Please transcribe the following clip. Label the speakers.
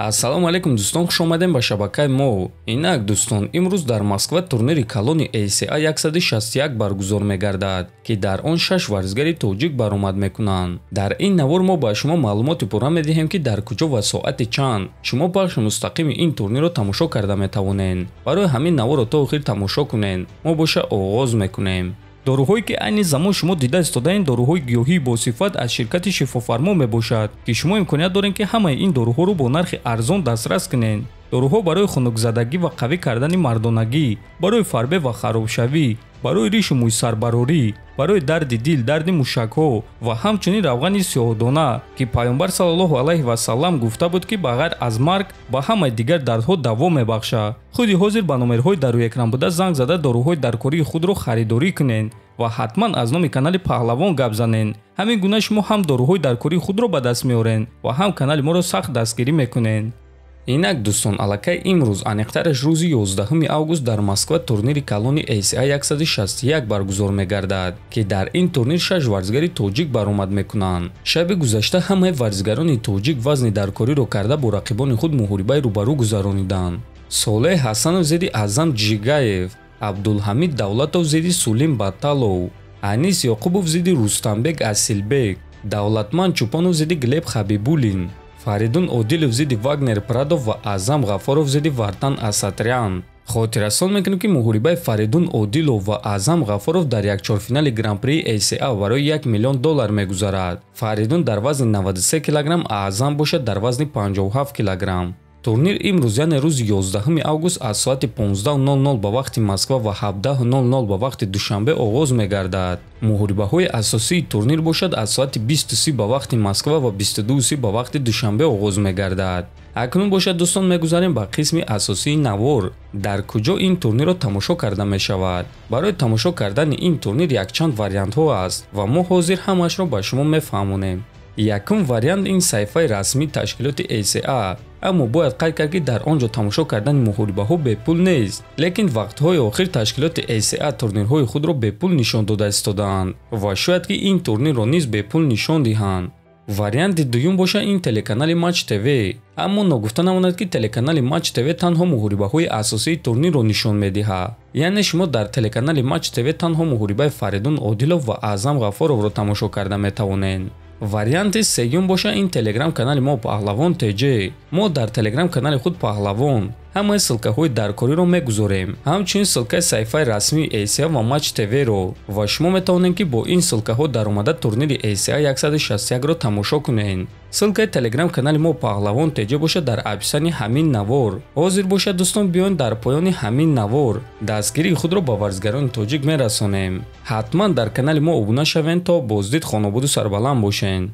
Speaker 1: Ассалому алейкум дӯстон, хуш омадем ба шабакаи мо. Инак дӯстон, имрӯз дар Москва турнири калони ACA 161 баргузор мегардад, ки дар он 6 варзигари тоҷик баромад мекунанд. Дар ин навор мо ба шумо маълумоти пурра медиҳем, ки дар куҷо ва соати чанд шумо бахши мустақими ин турнирро тамошо карда метавонед. Барои ҳамин наворро то охир тамошо кунед. Мо боша оғоз мекунем. доруҳое ки айни замон шумо дида истодаин доруҳои гиёҳии босифат аз ширкати шифофармо мебошад, ки шумо имконият доред ки ҳамаи ин доруҳоро бо нархи арзон дастрас кунед. доруҳо барои хунукзадагӣ ва қавӣ кардани мардонагӣ, барои фарбе ва харобшавӣ, барои ришу мӯйсарбарорӣ, барои дарди дил, дарди мушакҳо ва ҳамчунин равғани сиёҳдона, ки пайғамбар саллаллоҳу алайҳи васаллам гуфта буд, ки ба ғайр аз марг ба ҳамаи дигар дардҳо даво мебахшад. худи ҳозир ба номерҳои дар рӯи экран буда занг зада доруҳои даркории худро харидорӣ кунед ва ҳатман аз номи канали Паҳлавон гап занед. ҳамин гуна шумо ҳам доруҳои даркории худро ба даст меоред ва ҳам канали моро сахт дастгирӣ мекунед. Инак дӯстон, аллакай имрӯз аниқтараш рӯзи 11 август дар Москва турнири калони ACA 161 баргузор мегардад, ки дар ин турнир 6 варзигари тоҷик баромад мекунанд. шаби гузашта ҳамаи варзигарони тоҷик вазни даркориро карда бо рақибони худ муҳорибаи рӯбарӯ гузарониданд. Солеҳ Ҳасанов зидди Аъзам Ҷигаев, Абдулҳамид Давлатов зидди Сулим Батталов, Анис Ёқубов зидди Рустамбек Асилбек, Давлатманд Чӯпонов зидди Глеб Хабибуллин, Фаридун Одилов зидди Вагнер Прадов ва Аъзам Ғафоров зидди Вартан Асатрян. хотиррасон мекунем, ки муҳорибаи Фаридун Одилов ва Аъзам Ғафоров дар якчорфинали гран-прии ACA барои $1 миллион мегузарад. Фаридун дар вазни 93 кг, Аъзам бошад дар вазни 57 кг. турнир имрӯз яъне рӯзи 11 август аз соати 15:00 ба вақти Москва ва 17:00 ба вақти Душанбе оғоз мегардад. муҳорибаҳои асосии турнир бошад аз соати 20:30 ба вақти Москва ва 22:30 ба вақти Душанбе оғоз мегардад. акнун бошад дӯстон, мегузарем ба қисми асосии навор, дар куҷо ин турнирро тамошо карда мешавад. барои тамошо кардани ин турнир якчанд вариантҳо аст ва мо ҳозир ҳамаашро ба шумо мефаҳмонем. якум вариант ин сайфаи расмии ташкилоти ACA, аммо бояд қайд кард, ки дар он ҷо тамошо кардани муҳорибаҳо бепул нест, лекин вақтҳои охир ташкилоти ACA турнирҳои худро бепул нишон дода истодаанд ва шояд ки ин турнирро низ бепул нишон диҳанд. варианти дуюм боша ин телеканали Матч ТВ, аммо ногуфта намонад, ки телеканали Матч ТВ танҳо муҳорибаҳои асосии турнирро нишон медиҳад. яъне шумо дар телеканали Матч ТВ танҳо муҳорибаи Фаридун Одилов ва Аъзам Ғафоровро тамошо карда метавонед. варианти сеюм боша ин телеграм канали мо Паҳлавон TJ. мо дар телеграм канали худ Паҳлавон ҳамаи ссилкаҳои даркориро мегузорем, ҳамчунин ссилкаи сайфаи расмии ACA ва Матч ТВ-ро, ва шумо метавонед, ки бо ин ссилкаҳо даромада турнири ACA 161-ро тамошо кунед. ссилкаи телеграм канали мо Паҳлавон TJ боша дар описани ҳамин навор. ҳозир боша дӯстон, биён дар поёни ҳамин навор дастгирии худро ба варзигарони тоҷик мерасонем. ҳатман дар канали мо обуна шавед то боздид хонободу сарбаланд бошед.